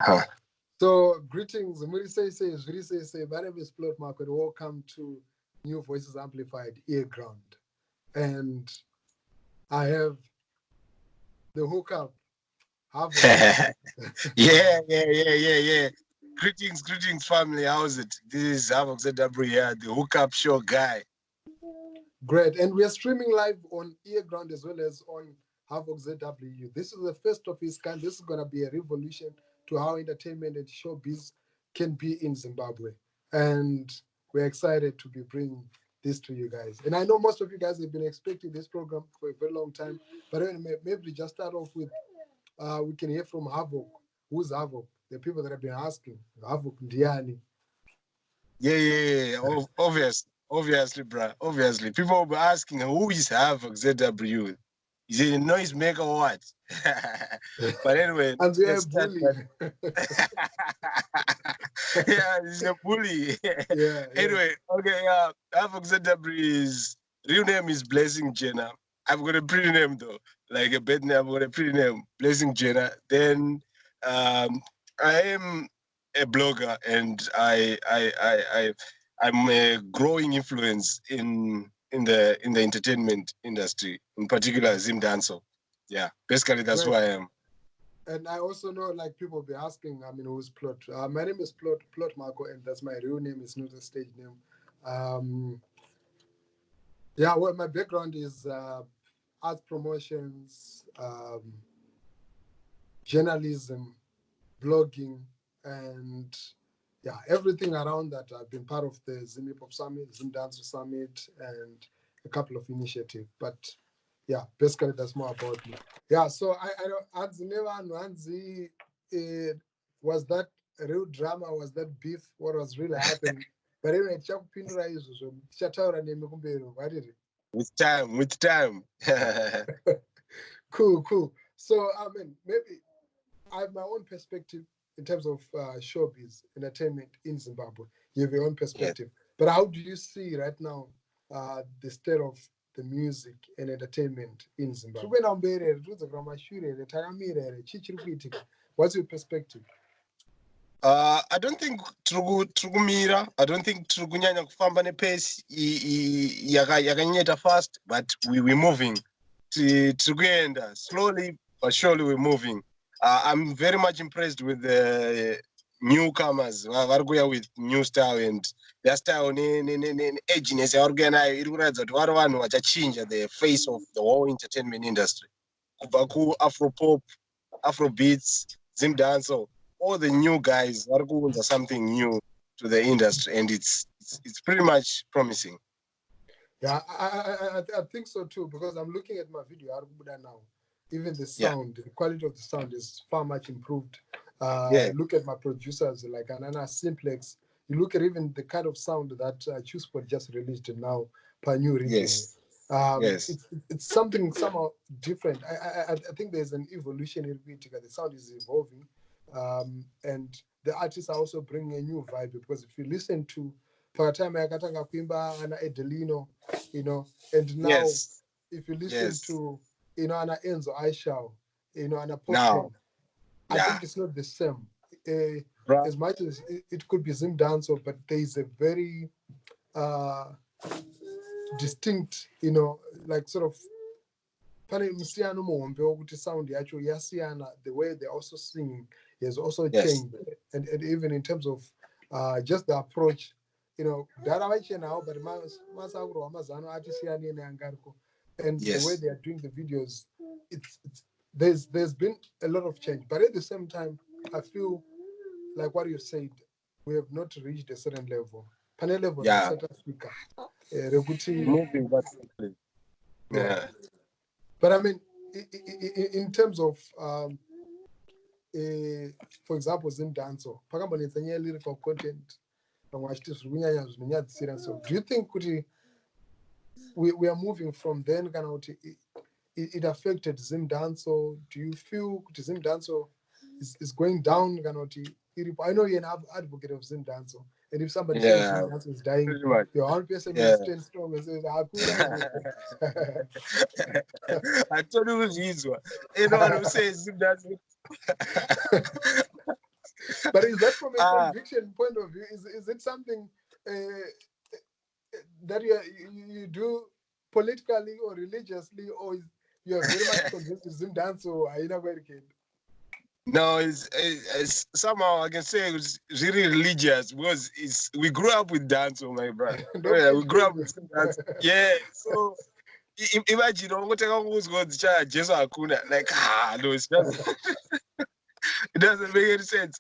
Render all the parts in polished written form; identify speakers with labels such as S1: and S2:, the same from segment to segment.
S1: Huh.
S2: So, greetings. My name is Mhako, and welcome to New Voices Amplified earGROUND. And I have the hookup, Havok.
S1: Yeah. Greetings, family. How's it? This is Havok ZW here, the hookup show guy.
S2: Great. And we are streaming live on earGROUND as well as on Havok ZW. This is the first of its kind. This is going to be a revolution to how entertainment and showbiz can be in Zimbabwe. And we're excited to be bringing this to you guys. And I know most of you guys have been expecting this program for a very long time. But maybe just start off with, we can hear from Havok. Who's Havok? The people that have been asking. Havok Ndiani.
S1: Yeah. Obviously, bruh. Obviously. People will be asking, who is Havok ZW? Is it a noise maker or what? But anyway,
S2: And we are bully.
S1: Yeah, he's a bully. Anyway, okay, Havok ZW's real name is Blessing JENA. I've got a pretty name though, like a bad name. I've got a pretty name, Blessing JENA. Then I am a blogger, and I'm a growing influence in the entertainment industry, in particular Zimdanso. Yeah, basically that's who I am.
S2: And I also know, like, people be asking, who's Plot? My name is Plot Mhako, and that's my real name. It's not a stage name. Well, my background is art promotions, journalism, blogging, and everything around that. I've been part of the Zim Hip Hop Summit, Zim Dance Summit, and a couple of initiatives. But basically that's more about me. So I don't was that a real drama? Was that beef? What was really happening? But anyway,
S1: with time.
S2: Cool. So maybe I have my own perspective in terms of showbiz entertainment in Zimbabwe. You have your own perspective, but how do you see right now the state of the music and entertainment in Zimbabwe? What's your perspective?
S1: I don't think Trugumira. I don't think Trugunyanya kufamba nepace yakanyeta fast, but we're moving. Trugenda slowly but surely we're moving. I'm very much impressed with the newcomers varikuya with new style, and their style edginess yavarikuya iri kuratidza kuti vari vanhu vachachinja the face of the whole entertainment industry. Kubva ku-afro pop, afro beats, zim dancehall, all the new guys are going to something new to the industry, and it's pretty much promising.
S2: Yeah, I think so too, because I'm looking at my video now. Even the sound, the quality of the sound is far much improved. Look at my producers like Anana Simplex. You look at even the kind of sound that Chusport just released now per new region. It's something somehow different. I think there's an evolution in it. The sound is evolving, and the artists are also bringing a new vibe, because if you listen to Pakatama Yakatanga Kwimba and Edelino, and now if you listen to Ana Enzo Aishao, Ana Popcorn, I think it's not the same. As much as it could be Zim Dancer, but there is a very distinct, like sort of sound actually the way they also sing has also changed, and even in terms of just the approach, now, but and the way they are doing the videos, it's there's been a lot of change, but at the same time I feel like what you said, we have not reached a certain level. Panel level, certain speaker.
S1: Moving, but
S2: but I mean, in terms of for example, Zim Danso, lyrical content. So do you think we are moving from then it affected Zim Danso? Do you feel Zim Danso is going down? I know you're an advocate of Zim Danso, and if somebody says Zim Danso is dying, your own person will stand strong and say,
S1: I told you this one. Anyone who says Zim Danso.
S2: But is that from a conviction point of view? Is it something that you do politically or religiously, or you are very much convinced to Zim dance or Aina American?
S1: No, it's somehow I can say it's really religious because we grew up with dance, oh my brother. Yeah, we grew up with dance. Yeah, so imagine like no, it's just it doesn't make any sense.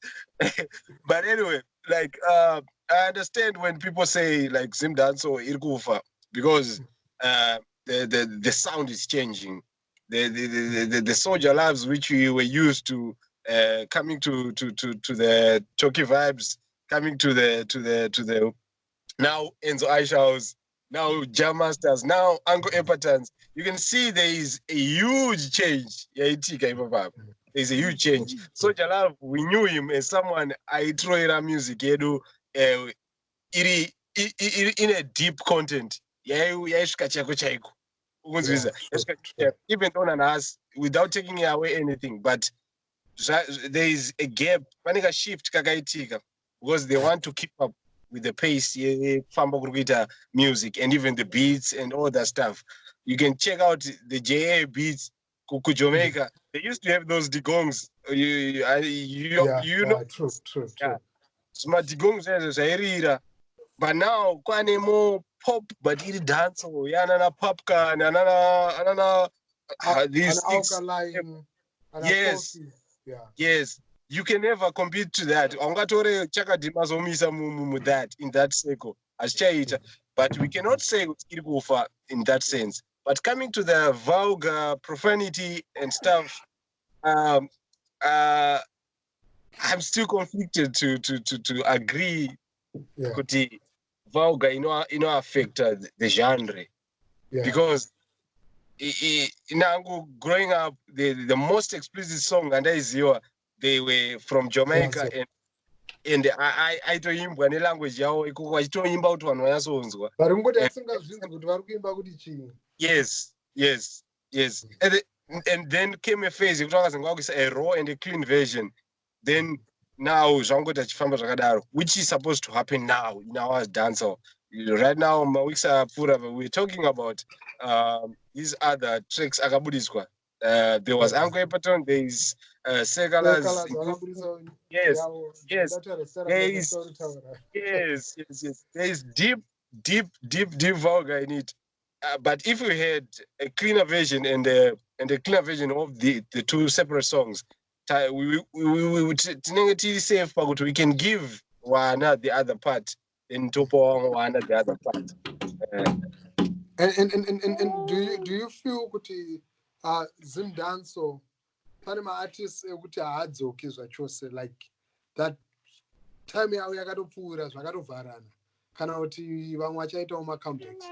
S1: But anyway, like I understand when people say like Zim dance or Irkufa because the sound is changing. The soldier lives which we were used to coming to the Choki vibes, coming to the now Enzo Aisha's, now Jam Masters, now Uncle Epatons. You can see there is a huge change. Yeah, there's a huge change. Soldier Love, we knew him as someone I throw in music, in a deep content. Yeah, even on us without taking away anything, but there is a gap, a shift kakaitika because they want to keep up with the pace, music and even the beats and all that stuff. You can check out the JA beats, Kuku Jamaica. They used to have those digongs. You know,
S2: true.
S1: Smart digongs as a but now kwane more pop, but it dance. Yana popcorn, anana. These things. Yes. Yes, you can never compete to that. Ongatore chakadima zomisa that in that circle. But we cannot say irikufa in that sense. But coming to the vulgar profanity and stuff, I'm still conflicted to agree. Kuti vulgar, affect the genre because growing up, the most explicit song and they were from Jamaica and I toimbwa nelanguage yavo ikoko vachitoimba kuti vanhu vanyatsonzwa. Yes. And then came a phase yekuti vakazenge a raw and a clean version. Then now zvangoti achifamba zvakadaro, which is supposed to happen now in our dancehall. Right now, weeks we're talking about these other tracks akabudiswa. There was Uncle Epaton, there is Segalas. Yes. There is deep vulgar in it. But if we had a cleaner version and a cleaner version of the two separate songs, we would safe, but we can give one the other part, and Topo one the other part.
S2: And do you feel kuti Zim dance or panama artists kuti haadzoki zvachose like that time yavo yakatopfuura zvakatovharana kana kuti vamwe vachaitawo macomebacks?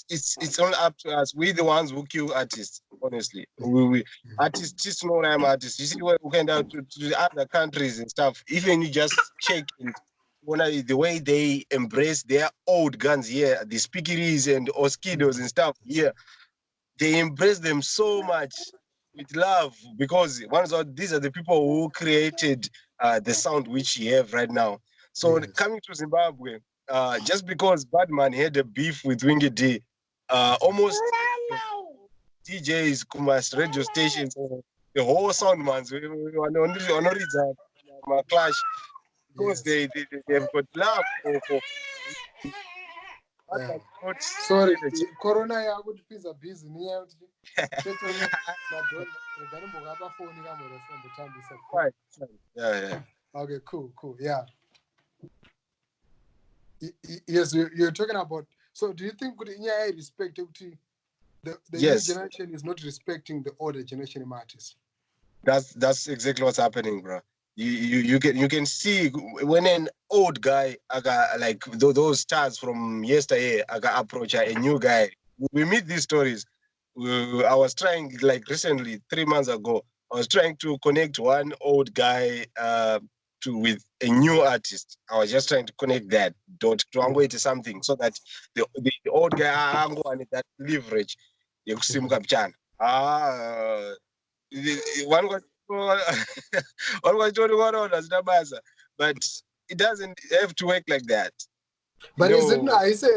S1: It's all up to us. We're the ones who kill artists, honestly. We artists, just no name artists. You see, when we went out to the other countries and stuff, even you just check and the way they embrace their old guns here, the speakeries and oskidos and stuff here, they embrace them so much with love because these are the people who created the sound which you have right now. So coming to Zimbabwe, just because Badman had a beef with Wingy D, almost DJs, Kumas, radio stations, the whole sound man's my clash because they have got love for
S2: sorry, Corona yakutipinza busy niya
S1: yeah.
S2: Okay, cool. Yeah. Yes, you're talking about. So, do you think the respect the new generation is not respecting the older generation artists?
S1: That's exactly what's happening, bro. You can see when an old guy like those stars from yesterday approach a new guy. We meet these stories. I was trying like recently 3 months ago. I was trying to connect one old guy with a new artist. I was just trying to connect that dot to something so that the old guy wanted that leverage. One got But it doesn't have to work like that.
S2: But is it not? I say,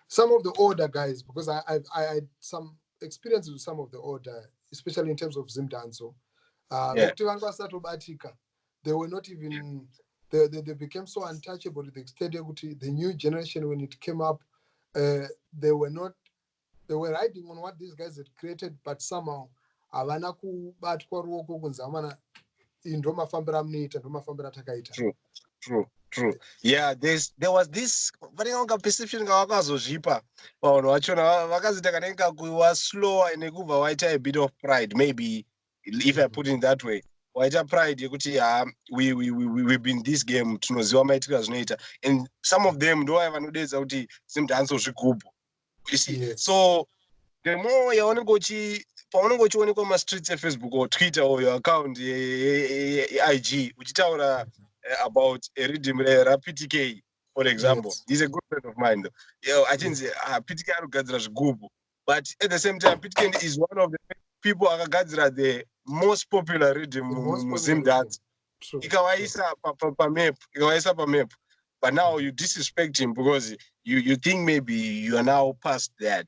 S2: some of the older guys, because I had some experience with some of the older, especially in terms of Zimdanso. They were not even, they became so untouchable to the extent that the new generation, when it came up, they were riding on what these guys had created, but somehow havana kubatwa ruoko kunzi amana indomafambira munoita ndomafambira takaita.
S1: True. Yeah, there was this perception kavakazozvipa vanhu vachona vakazita kanenge kuva slower nekubva waita a bit of pride, maybe if I put it that way. Waita pride yekuti we've been this game tinoziva maitika zvinoita, and some of them ndo vanodedza kuti zimudhanso zvigubhu. You see, yes. So the more paunenge uchionekwa mastreets efacebook or Twitter or your account IG uchitaura about a rhythm PTK, for example. Yes. He's a good friend of mine though. I think PTK arikugadzira zvigubhu, but at the same time PTK is one of the people akagadzira the most popular rhythm muzimdance. Ikawaisa pamap. But now you disrespect him because you think maybe you are now past that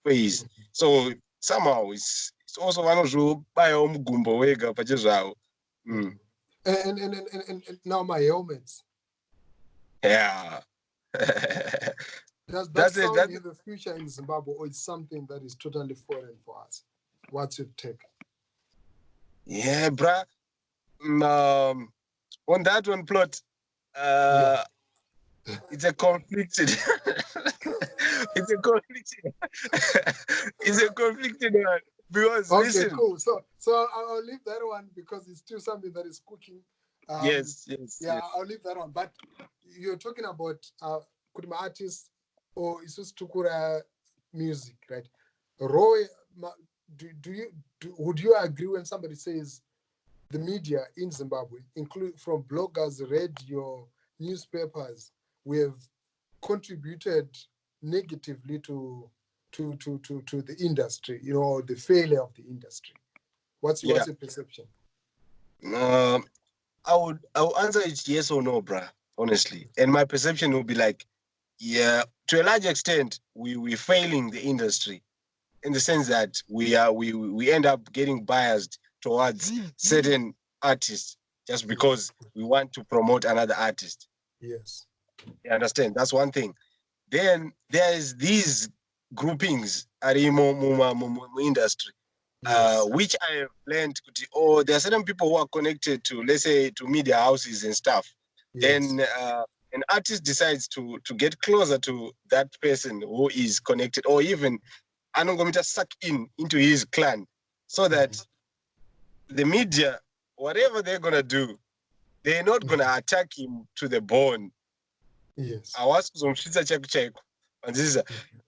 S1: phase. So somehow it's also one of those mugumbo wega pachezvavo.
S2: And now my helmets.
S1: Yeah.
S2: Does that sound in the future in Zimbabwe, or is something that is totally foreign for us? What's your take?
S1: Yeah, bruh. On that one plot, it's a conflicted. It's a conflicted one. Because
S2: okay,
S1: listen,
S2: cool. So I'll leave that one because it's still something that is cooking.
S1: Yes.
S2: I'll leave that one. But you're talking about Kudima artists or Isus Tukura music, right? Roy, would you agree when somebody says the media in Zimbabwe, include from bloggers, radio, newspapers, we have contributed negatively to the industry, the failure of the industry? What's your perception?
S1: I would answer it yes or no, bruh, honestly. And my perception would be like, yeah, to a large extent, we're failing the industry in the sense that we end up getting biased towards certain artists just because we want to promote another artist.
S2: Yes.
S1: You understand? That's one thing. Then there's these groupings in industry, which I have learned. There are certain people who are connected to, let's say, to media houses and stuff. Yes. Then an artist decides to get closer to that person who is connected, or even anongomita suck into his clan, so that the media, whatever they're gonna do, they're not gonna attack him to the bone.
S2: Yes.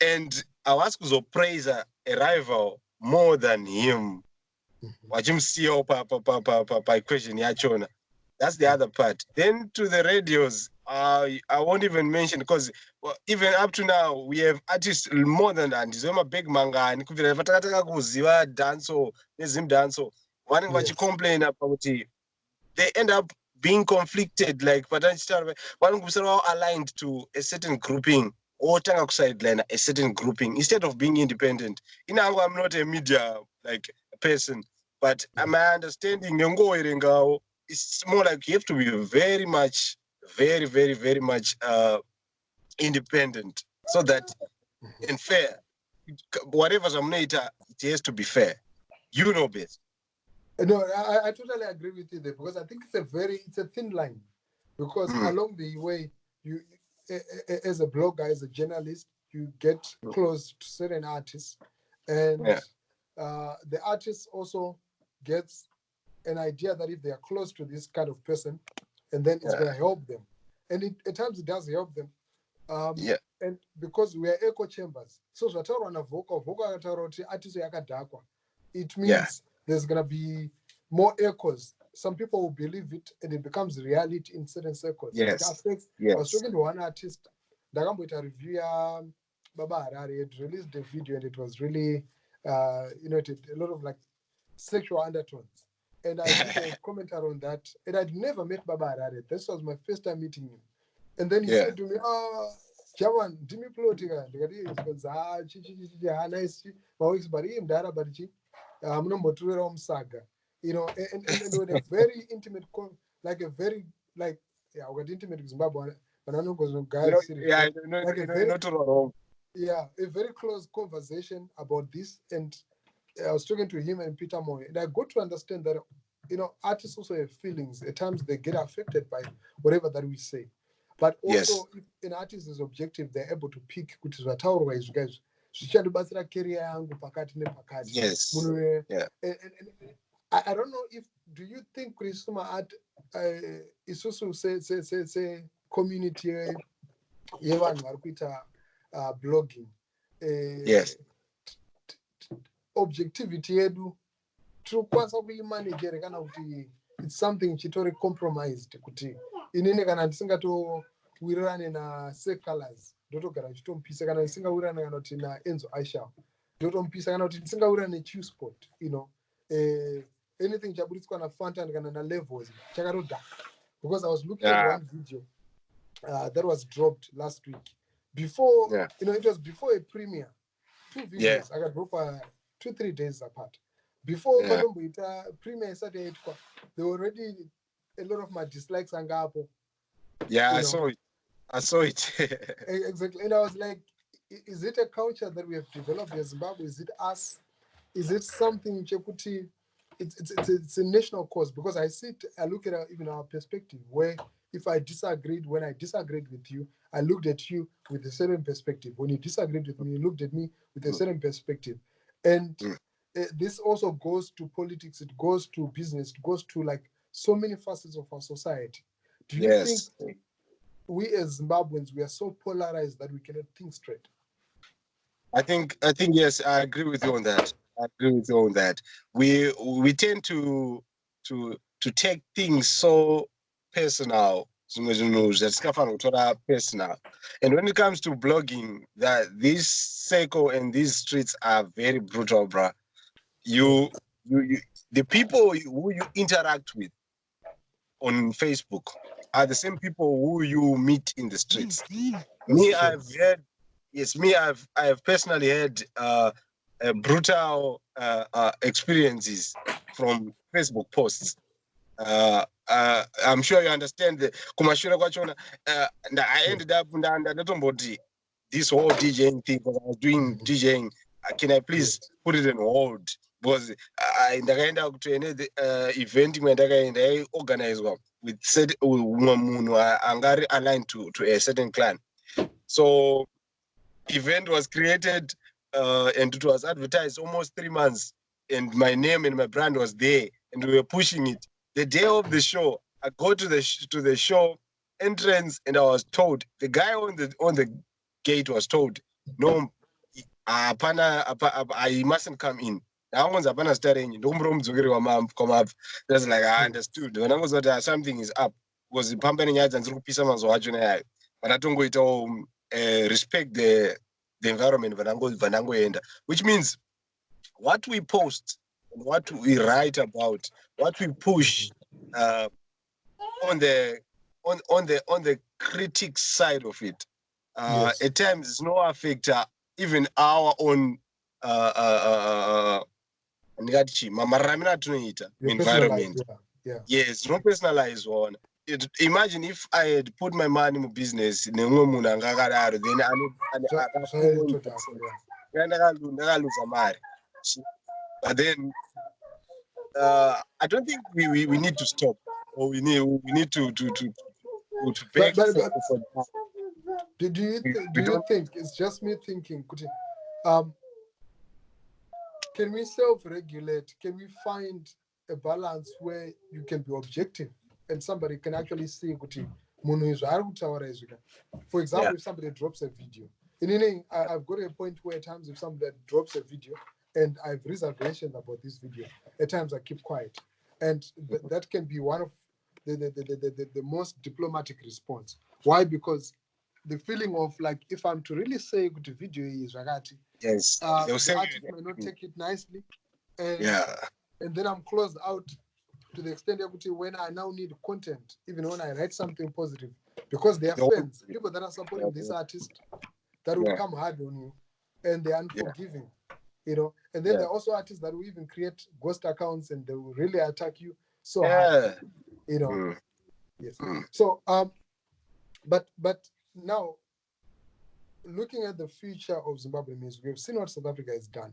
S1: And I was to praise a rival more than him. Question. That's the other part. Then to the radios, I won't even mention because even up to now we have artists more than that. Zoma big manga and danso, danso. One complain about it. They end up being conflicted, like one aligned to a certain grouping or sideline a certain grouping instead of being independent. I'm not a media person, but my understanding it's more like you have to be very much independent, so that and fair. Whatever's it has to be fair. You know best.
S2: No, I totally agree with you there, because I think it's a thin line, because along the way, you as a blogger, as a journalist, you get close to certain artists, and the artist also gets an idea that if they are close to this kind of person, and then it's going to help them, and at times it does help them. And because we are echo chambers, so it means there's going to be more echoes. Some people will believe it, and it becomes reality in certain circles.
S1: Yes.
S2: I was talking to one artist, Dagambo review Baba Harari had released a video, and it was really, it had a lot of like sexual undertones. and I did a commentary on that. And I'd never met Baba Harare. This was my first time meeting him. And then he said to me, Jawan, Jimmy Plotica, nice, but him, I'm not saga. You know, and with a very intimate, like a very, like, yeah, we got intimate with Zimbabwe, but I know because guys, like a very, yeah, a very close conversation about this. And I was talking to him and Peter Moy, and I got to understand that, you know, artists also have feelings. At times they get affected by whatever that we say. But also, if an artist is objective, they're able to pick kuti zvataurwa izvi guys zvichandibatsira career yangu pakati nepakati. I don't know if, do you think Krisuma art is also say community yevanhu vari kuita blogging objectivity yedu tirikwanisa kuimanage kana kuti it's something chitori compromised kuti inini kana ndisingatowirane nasecolors ndotogara ndichitomupisa kana ndisingawirirane kana kuti naenzo aisha ndotomupisa kana kuti ndisingawirane neQsport, you know, anything chaburitswa naFantan kana naLevels chakatodhaka, because I was looking at one video that was dropped last week before, you know, it was before a premiere, 2 videos I got dropped 2-3 days apart. Before premiere started, there were already a lot of my dislikes and gapo.
S1: I saw it.
S2: Exactly. And I was like, is it a culture that we have developed in Zimbabwe? Is it us? Is it something Chekuti? It's a national cause, because I look at even our perspective, where if when I disagreed with you, I looked at you with a certain perspective. When you disagreed with me, you looked at me with a certain perspective. And this also goes to politics, it goes to business, it goes to like so many facets of our society. Do you think we as Zimbabweans, we are so polarized that we cannot think straight?
S1: I think yes, I agree with you on that. We tend to take things so personal. Personal. And when it comes to blogging, that this circle and these streets are very brutal, bruh. The people who you interact with on Facebook are the same people who you meet in the streets. I have personally had brutal experiences from Facebook posts. I'm sure you understand the kumashura kwachona. And I ended up this whole DJing thing, because I was doing DJing. Can I please put it on hold? Because I ndakaenda to an event when I organized with said angari aligned to a certain clan. So event was created and it was advertised almost 3 months, and my name and my brand was there, and we were pushing it. The day of the show, I go to the show entrance, and I was told, the guy on the gate was told, no, I mustn't come in. That's like, I understood. When I was that something is up, was pumping yards and but I don't go to respect the environment, which means what we post and what we write about, what we push on the critic side of it, at times it's no affect even our own environment. Yes, no personalized one. Imagine if I had put my money in business, then I but then I don't think we need to stop, or we need to beg for that.
S2: Do you think it's just me thinking? Can we self-regulate? Can we find a balance where you can be objective and somebody can actually see? For example, if somebody drops a video, I've got a point where at times if somebody drops a video and I have reservations about this video, at times I keep quiet, and that can be one of the most diplomatic response. Why? Because the feeling of like, if I'm to really say good video is ragati, the artist may not take it nicely, and then I'm closed out to the extent that when I now need content, even when I write something positive, because they are fans, people that are supporting this artist that will come hard on you, and they're unforgiving, you know. And then there are also artists that will even create ghost accounts and they will really attack you so hard, you know. Yes. So but now, looking at the future of Zimbabwe music, we've seen what South Africa has done.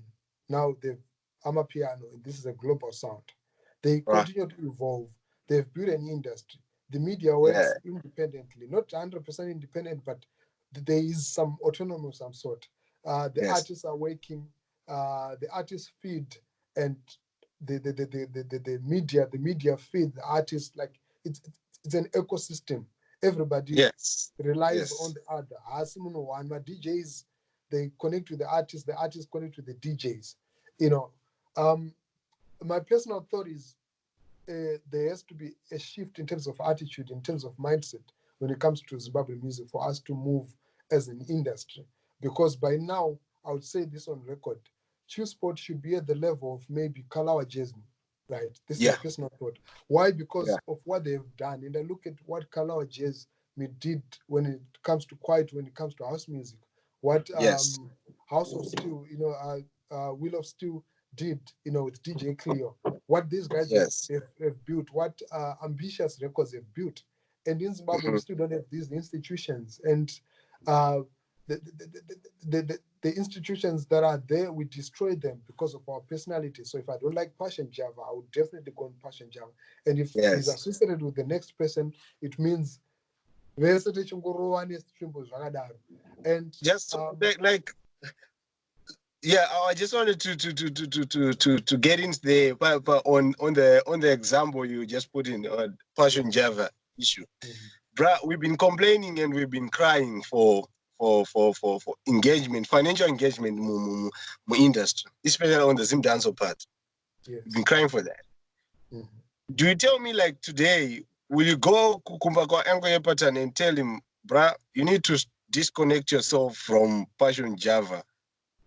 S2: Now they've Amapiano, and this is a global sound. They continue to evolve. They've built an industry. The media works independently, not 100% independent, but there is some autonomy of some sort. The artists are working. The artists feed, and the media feed the artists. Like it's an ecosystem. Everybody relies on the other. One, my DJs, they connect with the artists connect with the DJs. You know, my personal thought is there has to be a shift in terms of attitude, in terms of mindset when it comes to Zimbabwe music for us to move as an industry. Because by now, I would say this on record, Chill Sport should be at the level of maybe Kalawa Jasmine. Right, this is my personal thought. Why? Because of what they've done, and I look at what Kalawa Jasmine did when it comes to quiet, when it comes to house music. What House of Steel, you know, Wheel of Steel did, you know, with DJ Cleo. What these guys have built, what ambitious records have built, and in Zimbabwe we still don't have these institutions, and the institutions that are there, we destroy them because of our personality. So if I don't like Passion Java, I would definitely go on Passion Java. And if he's associated with the next person, it means and
S1: just like I just wanted to get into the on the example you just put in Passion Java issue. Bruh, we've been complaining and we've been crying for engagement, financial engagement in industry, especially on the Zim Dancer part. We've been crying for that. Do you tell me, like, today, will you go Kukumbako Angoye pattern and tell him, bruh, you need to disconnect yourself from Passion Java?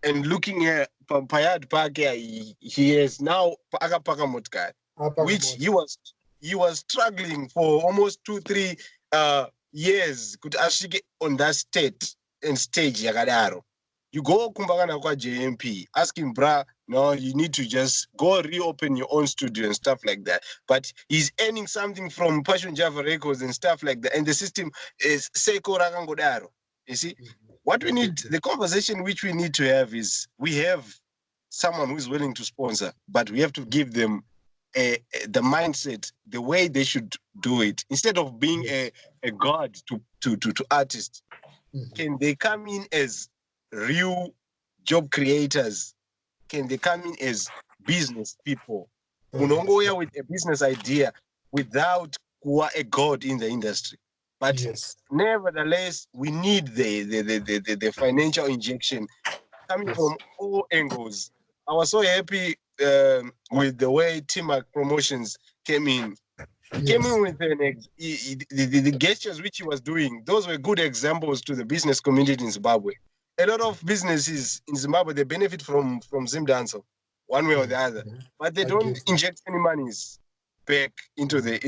S1: And looking at Payad Park, he has now Paka Motkai, which he was struggling for almost 2-3 years. Could actually get on that stage Yagadaro. You go Kumbagana kwa JMP, ask him, bruh, no, you need to just go reopen your own studio and stuff like that. But he's earning something from Passion Java Records and stuff like that. And the system is Seiko Ragangodaro. You see? What we need, the conversation which we need to have is, we have someone who is willing to sponsor, but we have to give them the mindset, the way they should do it. Instead of being a god to artists, can they come in as real job creators? Can they come in as business people? Unongoya with a business idea without a god in the industry. But nevertheless, we need the financial injection coming from all angles. I was so happy with the way Timac Promotions came in. He came in with the gestures which he was doing. Those were good examples to the business community in Zimbabwe. A lot of businesses in Zimbabwe, they benefit from Zim Dancer, one way or the other, but they don't inject any monies back into the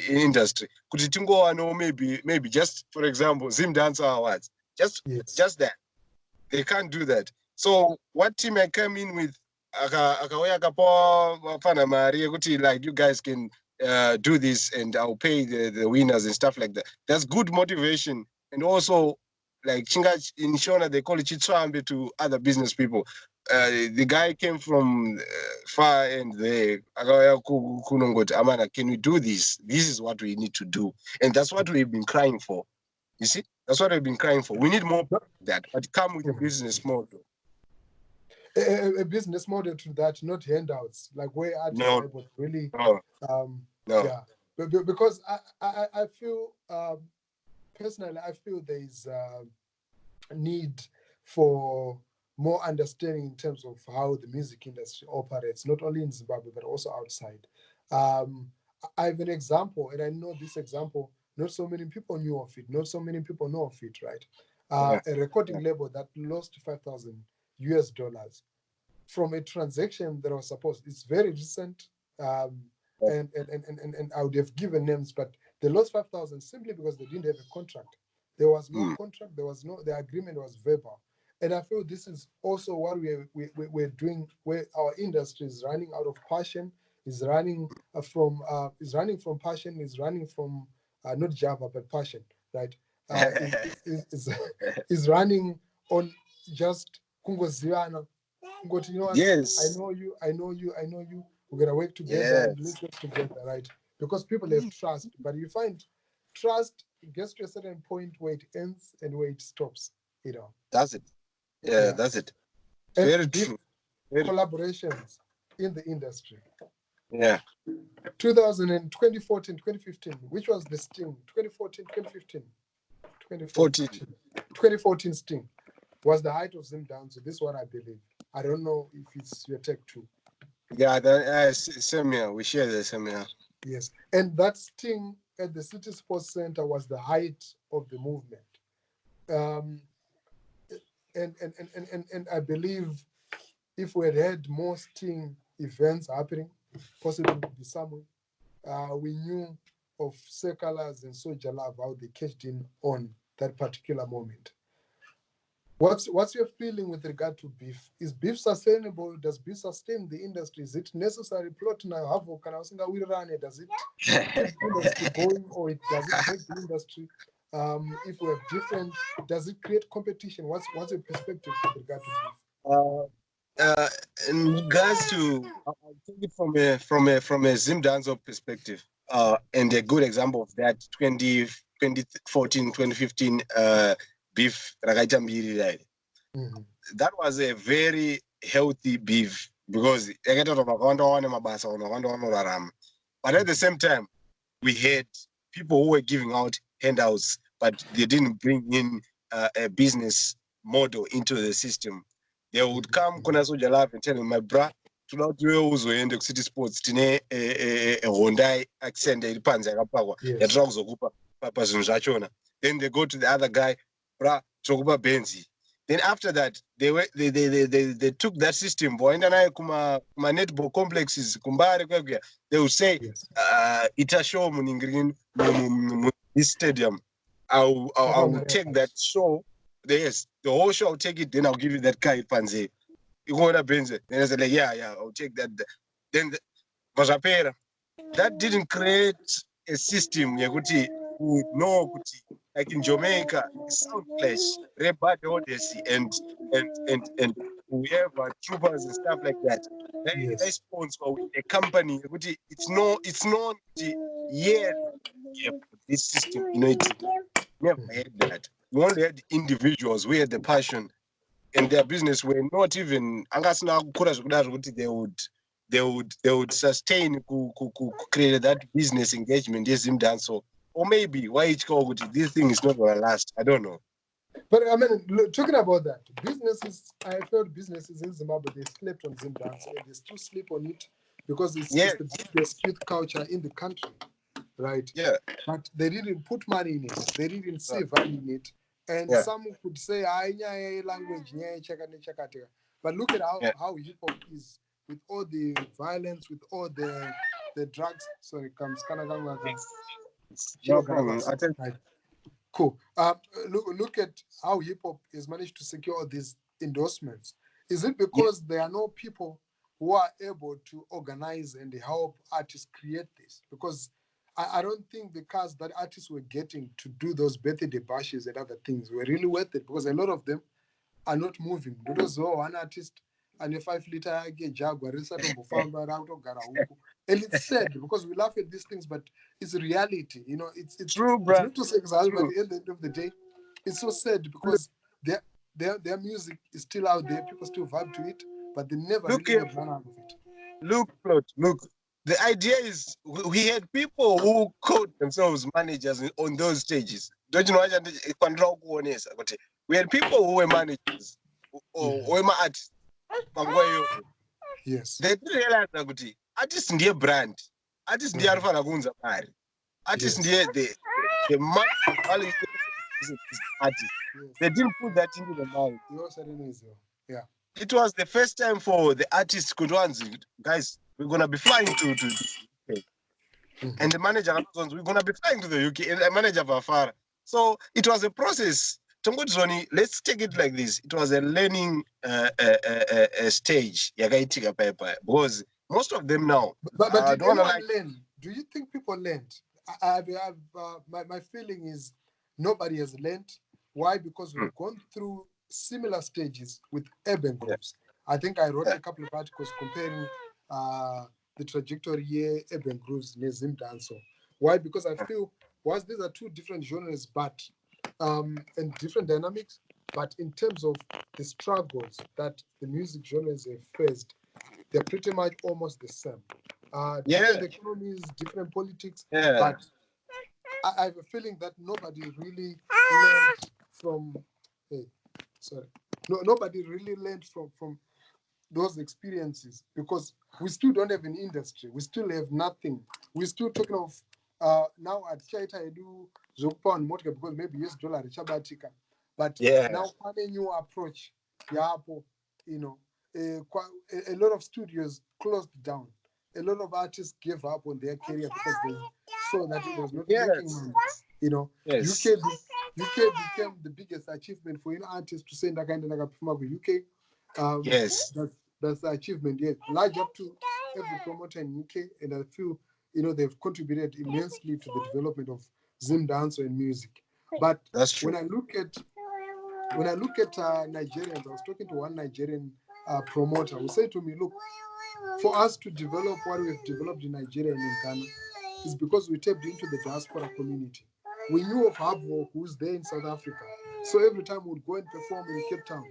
S1: industry. Could it go on? Maybe just, for example, Zim Dancer Awards, just that. They can't do that. So what team I came in with, like, you guys can do this and I'll pay the winners and stuff like that. That's good motivation. And also, like Chinga in Shona, they call it Chitrambe to other business people. The guy came from far and there. Amana, can we do this? This is what we need to do. And that's what we've been crying for. You see? That's what we've been crying for. We need more of that, but come with a business model.
S2: A business model to that, not handouts, like where artists are able to really, because I feel, personally, I feel there is a need for more understanding in terms of how the music industry operates, not only in Zimbabwe, but also outside. I have an example, and I know this example, not so many people knew of it, not so many people know of it, right? A recording label that lost $5,000 from a transaction that was supposed, it's very recent. and I would have given names, but they lost 5,000 simply because they didn't have a contract. There was no contract. There was no, the agreement was verbal. And I feel this is also what we're doing, where our industry is running out of passion, is running from passion, is running from not Java but passion, right? Is running on just kungoziana. You know what?
S1: Yes.
S2: I know you. We're gonna work together and let's work together, right? Because people have trust, but you find trust gets to a certain point where it ends and where it stops. You know.
S1: That's it. Yeah, that's it.
S2: And
S1: Very true.
S2: Collaborations in the industry.
S1: Yeah.
S2: 2014, 2015, which was the Sting? 2014, 2015. 2014 Sting was the height of Zim Dance. So this is what I believe. I don't know if it's your take too.
S1: Yeah, same here. We share the same here.
S2: Yes. And that Sting at the City Sports Center was the height of the movement. And I believe if we had more Sting events happening, possibly would be somewhere. We knew of Sekalas and Soja Love, how they cashed in on that particular moment. What's your feeling with regard to beef? Is beef sustainable? Does beef sustain the industry? Is it necessary? Plot now, Havok, and I was thinking, we run it. Does it keep the industry going, or does it break the industry? If we have different, does it create competition? What's your perspective with regard to beef?
S1: In regards to, I'll take it from a Zim Danzo perspective, and a good example of that 2014, 2015 beef Rakaita Mbiri, right? That was a very healthy beef because but at the same time we had people who were giving out handouts, but they didn't bring in a business model into the system. They would come kuna Soja Love and tell me, my bra, tonight we uzoende ku City Sports tine Honda accent iri panze yakapakwa yatira kuzokupa papa zvinhu zvachona. Then they go to the other guy, bra, tokupa Benzi. Then after that, they took that system. Voenda naye kuma netball complexes kumbare kwekuya. They would say, ita show muningiri this stadium. I'll take that show. Yes, the whole show, I'll take it, then I'll give you that guy panze. You go to Benze. Then I said, like, yeah, I'll take that. Then that didn't create a system yakuti would know kuti, like in Jamaica, Sound Clash, Rebad Odyssey, and whoever troopers and stuff like that. They sponsor with a company. It's known yeah, this system, it's never had that. We only had individuals. We had the passion, and their business were not even. They would sustain create that business engagement. Yes, him done so. Or maybe why it's called this thing is not gonna last. I don't know.
S2: But I mean, look, talking about that, businesses, I heard businesses in Zimbabwe, they slept on Zim Dance and they still sleep on it because it's the biggest youth culture in the country, right?
S1: Yeah.
S2: But they didn't put money in it. They didn't see value in it. And some could say, language, but look at how hip hop is with all the violence, with all the drugs. Sorry, comes
S1: No problem.
S2: Right. Cool. Look at how hip hop has managed to secure all these endorsements. Is it because there are no people who are able to organize and help artists create this? Because I don't think the cars that artists were getting to do those birthday bashes and other things were really worth it, because a lot of them are not moving. Because one artist and a 5-liter Jaguar and it's sad because we laugh at these things, but it's reality. You know, it's
S1: true, bro.
S2: It's not to say exaggerate, but at the end of the day, it's so sad because their music is still out there. People still vibe to it, but they never really made money out of it.
S1: Look. The idea is we had people who called themselves managers on those stages. Don't you know? We had people who were managers or artists.
S2: Yes.
S1: They didn't realize that artists in their brand. Artists in their artists the value artists. They didn't put that into the mind.
S2: Yeah.
S1: It was the first time for the artists could answer, guys, we're gonna be flying to And the manager, we're going to be flying to the UK, and the manager Bafara. So it was a process. Let's take it like this. It was a learning stage. Because most of them now.
S2: But did anyone learn? Do you think people learned? My feeling is nobody has learned. Why? Because we've gone through similar stages with urban groups. I think I wrote a couple of articles comparing the trajectory here, urban grooves, Nezim Danso. Why? Because I feel, whilst these are two different genres, but and different dynamics, but in terms of the struggles that the music genres have faced, they're pretty much almost the same. Different economies, different politics, but I have a feeling that nobody really learned from. Nobody really learned from those experiences, because we still don't have an industry. We still have nothing. We're still talking of now at Chaita I do Zokpa and Motka because maybe US dollar Chabatika. But now a new approach. Yapo, a lot of studios closed down. A lot of artists gave up on their career because they saw that it was not making money. UK became the biggest achievement for artists to send a kind of perform with UK. That's the achievement. Yes, large up to every promoter in UK, and I feel they've contributed immensely to the development of Zim dance and music. But when I look at Nigerians, I was talking to one Nigerian promoter who said to me, "Look, for us to develop what we've developed in Nigeria and in Ghana, is because we tapped into the diaspora community. We knew of Havok, who's there in South Africa. So every time we'd go and perform in Cape Town,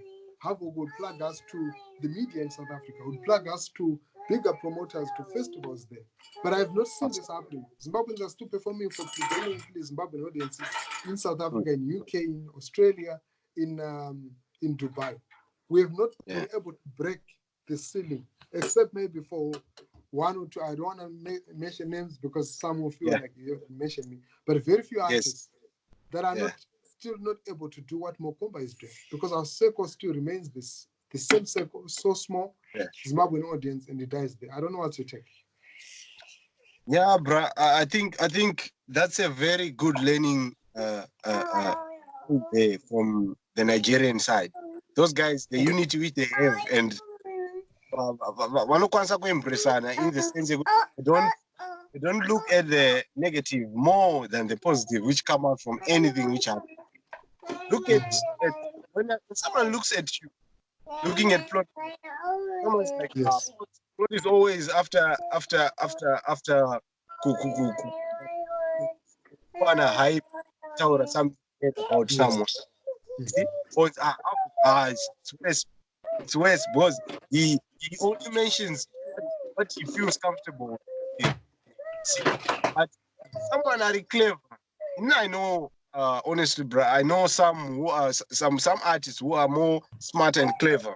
S2: Havok would plug us to the media in South Africa, would plug us to bigger promoters, to festivals there. But I have not seen this happening. Zimbabweans are still performing for predominantly Zimbabwean audiences in South Africa, in UK, in Australia, in Dubai. We have not been able to break the ceiling, except maybe for one or two. I don't want to mention names because some will feel like you have to mention me, but very few artists that are still not able to do what Mokomba is doing, because our circle still remains the same circle, so small, Zimbabwean audience, and it dies there. I don't know what to take.
S1: Yeah, bro. I think that's a very good learning from the Nigerian side. Those guys, the unity which they have, and vanokwanisa kuimpressana in the sense they don't look at the negative more than the positive which come out from anything which happens. Look at when someone looks at you, looking at plot, someone's like, plot is always after on a hype or something about someone. See? Or it's worse because he only mentions what he feels comfortable with. See? But someone are clever. I know honestly, bro, I know some who are some artists who are more smart and clever,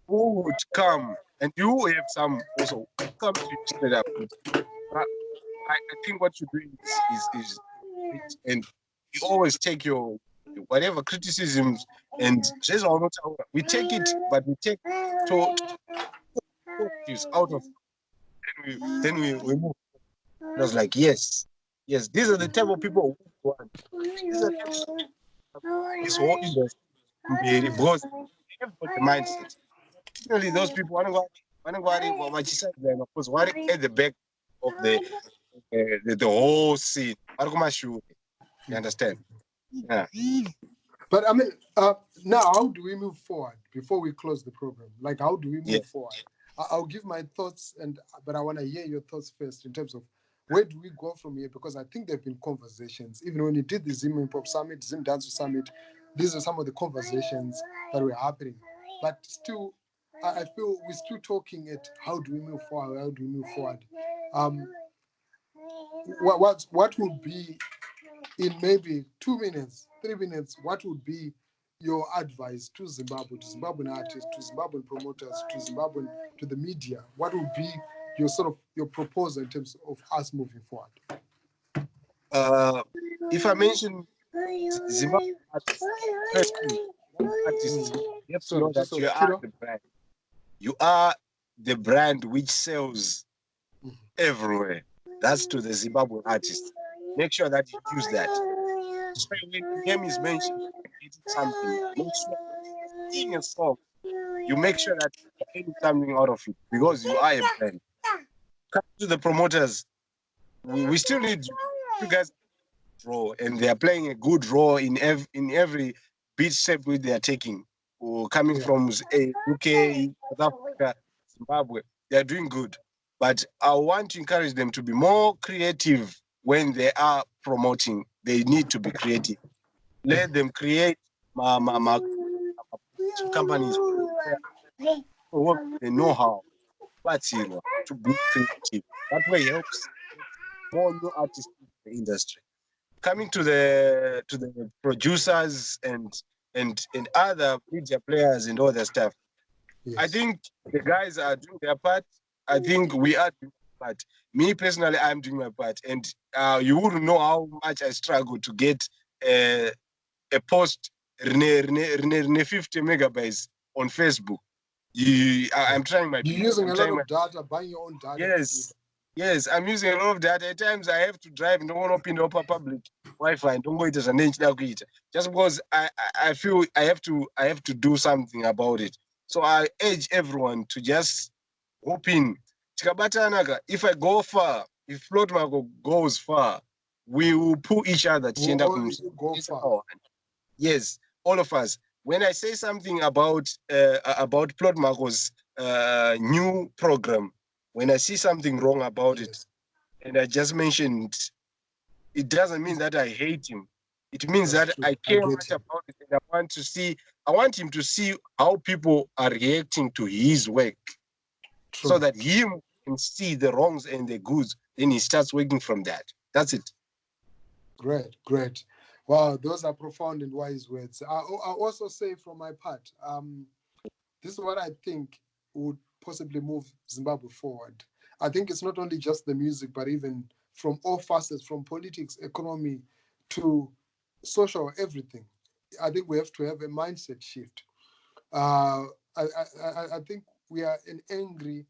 S1: who would come, and you have some also come to you straight up. But I think what you're doing is and you always take your whatever criticisms and we take it, but we take to out of then we move. It was like yes, these are the type of people who want. These are this whole industry because they have got the mindset. Usually those people want to go of course what at the back of the whole scene. You understand? Yeah.
S2: But I mean, now how do we move forward before we close the program? Like, how do we move forward? I'll give my thoughts, but I want to hear your thoughts first in terms of where do we go from here? Because I think there have been conversations. Even when you did the Zim Hip Hop Summit, Zim Dance Summit, these are some of the conversations that were happening. But still, I feel we're still talking at how do we move forward? How do we move forward? What would be in maybe 2 minutes, 3 minutes, what would be your advice to Zimbabwe, to Zimbabwean artists, to Zimbabwean promoters, to the media? What would be your proposal in terms of us moving forward?
S1: If I mention Zimbabwe artists, you have to know that you are the brand. You are the brand which sells everywhere. That's to the Zimbabwean artists. Make sure that you use that. So when the name is mentioned, it's something. Make sure sing a song. You make sure that you're getting something out of it because you are a brand. Come to the promoters. We still need you guys role, and they are playing a good role in every beat step which they are taking. Or coming from UK, South Africa, Zimbabwe, they are doing good. But I want to encourage them to be more creative when they are promoting. They need to be creative. Let them create companies work the know-how, but to be creative. That way helps more new artists in the industry. Coming to the producers and other media players and all that stuff, I think the guys are doing their part. I think we are doing our part. Me personally, I'm doing my part, and you wouldn't know how much I struggle to get a post 50 megabytes on Facebook. I'm trying my best.
S2: You're using
S1: I'm
S2: a lot of data, buying your own data.
S1: Yes, I'm using a lot of data. At times I have to drive and don't open up a public Wi-Fi and don't go it as an engineer. Just because I feel I have to do something about it. So I urge everyone to just hop in. If I go far, if Float Mhako goes far, we will pull each other.
S2: We'll go far.
S1: Yes, all of us. When I say something about Plot Mhako's new program, when I see something wrong about it, and I just mentioned, it doesn't mean that I hate him. It means that I care much about it, and I want him to see how people are reacting to his work, so that he can see the wrongs and the goods, then he starts working from that. That's it.
S2: Great. Wow, those are profound and wise words. I also say from my part, this is what I think would possibly move Zimbabwe forward. I think it's not only just the music, but even from all facets, from politics, economy, to social, everything. I think we have to have a mindset shift. I think we are an angry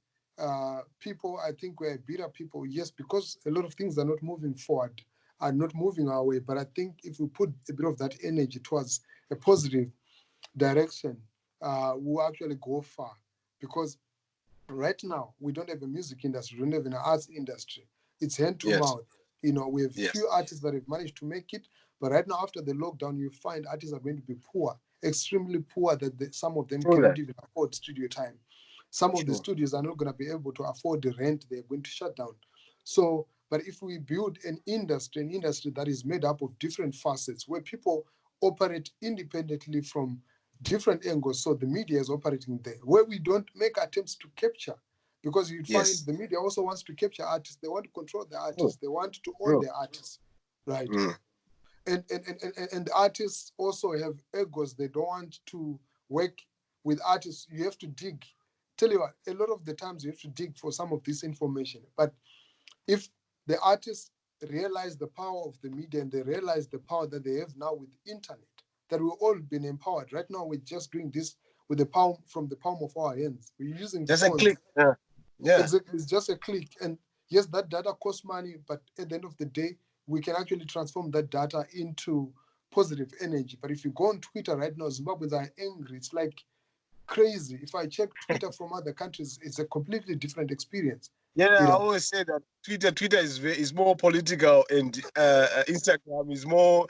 S2: people. I think we're bitter people. Yes, because a lot of things are not moving forward, are not moving our way. But I think if we put a bit of that energy towards a positive direction, we'll actually go far. Because right now we don't have a music industry, we don't have an arts industry. It's hand to mouth. We have few artists that have managed to make it, but right now after the lockdown, you find artists are going to be poor, extremely poor, that some of them cannot even afford studio time. Some of the studios are not going to be able to afford the rent. They're going to shut down. So, but if we build an industry that is made up of different facets, where people operate independently from different angles, so the media is operating there, where we don't make attempts to capture, because you'd find the media also wants to capture artists. They want to control the artists. They want to own the artists, right? And the artists also have egos. They don't want to work with artists. You have to dig. Tell you what, a lot of the times you have to dig for some of this information. But if the artists realize the power of the media, and they realize the power that they have now with the internet, that we've all been empowered. Right now, we're just doing this with the palm of our hands. We're using
S1: just
S2: phones.
S1: A click.
S2: Exactly, it's just a click. And yes, that data costs money, but at the end of the day, we can actually transform that data into positive energy. But if you go on Twitter right now, Zimbabweans are angry. It's like crazy. If I check Twitter from other countries, it's a completely different experience.
S1: I always say that Twitter is more political, and Instagram is more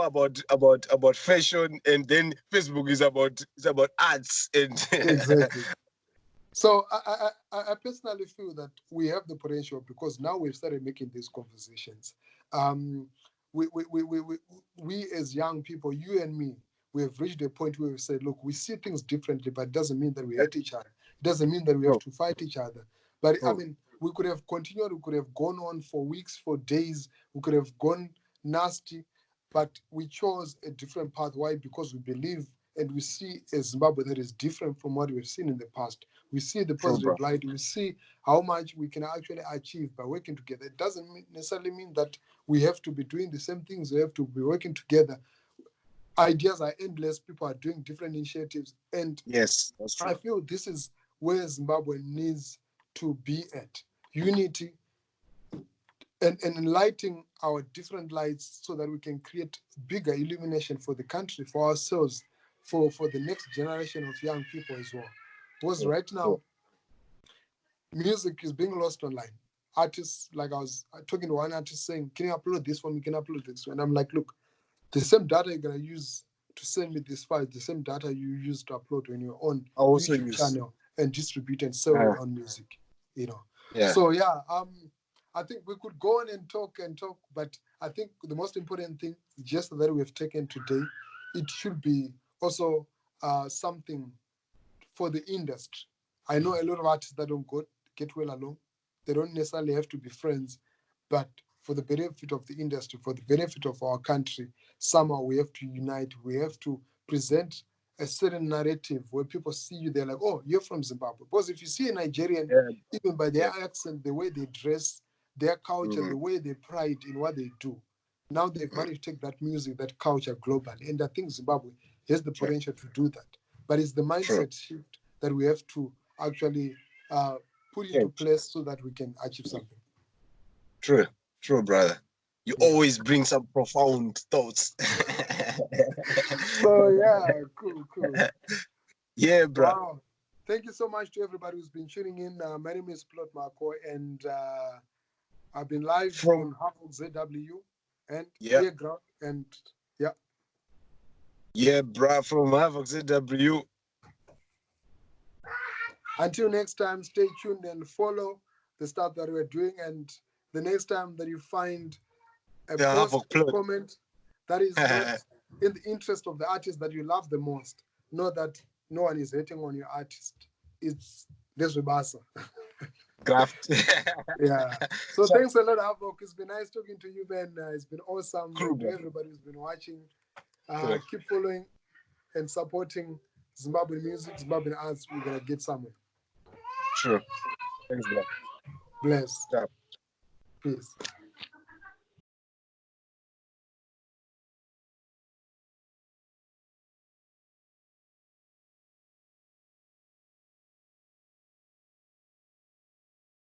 S1: about fashion, and then Facebook is about arts and
S2: exactly. So I personally feel that we have the potential, because now we've started making these conversations. We as young people, you and me, we have reached a point where we say, look, we see things differently, but it doesn't mean that we hate each other. It doesn't mean that we have to fight each other. But I mean, we could have continued, we could have gone on for weeks, for days, we could have gone nasty, but we chose a different path. Why? Because we believe and we see a Zimbabwe that is different from what we've seen in the past. We see the positive light. We see how much we can actually achieve by working together. It doesn't necessarily mean that we have to be doing the same things. We have to be working together. Ideas are endless. People are doing different initiatives. And
S1: yes, that's true.
S2: I feel this is where Zimbabwe needs to be at. Unity, and enlightening our different lights so that we can create bigger illumination for the country, for ourselves, for the next generation of young people as well. Because right now, music is being lost online. Artists, like I was talking to one artist saying, can you upload this one? You can upload this one. And I'm like, look, the same data you're going to use to send me this file, the same data you use to upload on your own YouTube channel and distribute and sell your own music, you know. So yeah, I think we could go on and talk, but I think the most important thing, just that we've taken today, it should be also something for the industry. I know a lot of artists that don't get well along. They don't necessarily have to be friends, but for the benefit of the industry, for the benefit of our country, somehow we have to unite. We have to present a certain narrative where people see you, they're like, oh, you're from Zimbabwe. Because if you see a Nigerian, even by their accent, the way they dress, their culture, the way they pride in what they do, now they've managed to take that music, that culture globally. And I think Zimbabwe has the potential to do that. But it's the mindset shift that we have to actually put into place so that we can achieve something.
S1: True, brother. You always bring some profound thoughts.
S2: So yeah, cool.
S1: Yeah, bro.
S2: Wow. Thank you so much to everybody who's been tuning in. My name is Mhako, and I've been live on Havok ZW and earGROUND, and
S1: yeah, bro, from Havok ZW.
S2: Until next time, stay tuned and follow the stuff that we're doing. And the next time that you find a post or comment that is not in the interest of the artist that you love the most, know that no one is hating on your artist. It's Deswebasa.
S1: Graft.
S2: Yeah. So thanks a lot, Havok. It's been nice talking to you, man. It's been awesome. And to everybody who's been watching, keep following and supporting Zimbabwean music, Zimbabwean arts. We're going to get somewhere.
S1: Sure. Thanks, bro.
S2: Bless.
S1: Yeah.
S2: Peace.